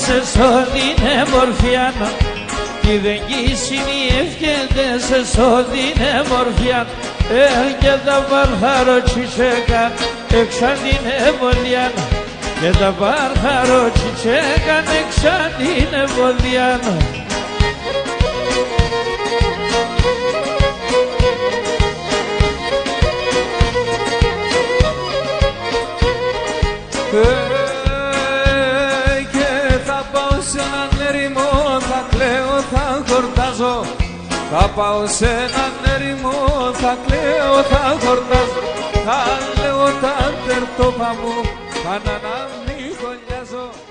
σε σώδινε μορφιάν, κι δεν κοίσινοι ευκέντες σε σώδινε μορφιάν, και τα παρθάρο τσιτσέκαν εξαν την εμβολιάν, και τα παρθάρο τσιτσέκαν εξαν την εμβολιάν. Και θα πάω σε έναν έρημο, θα κλαίω, θα χορτάζω. Θα πάω σε έναν έρημο, θα κλαίω, θα χορτάζω. Θα λέω τα τερτόπα μου, θα να μην χωλιάζω.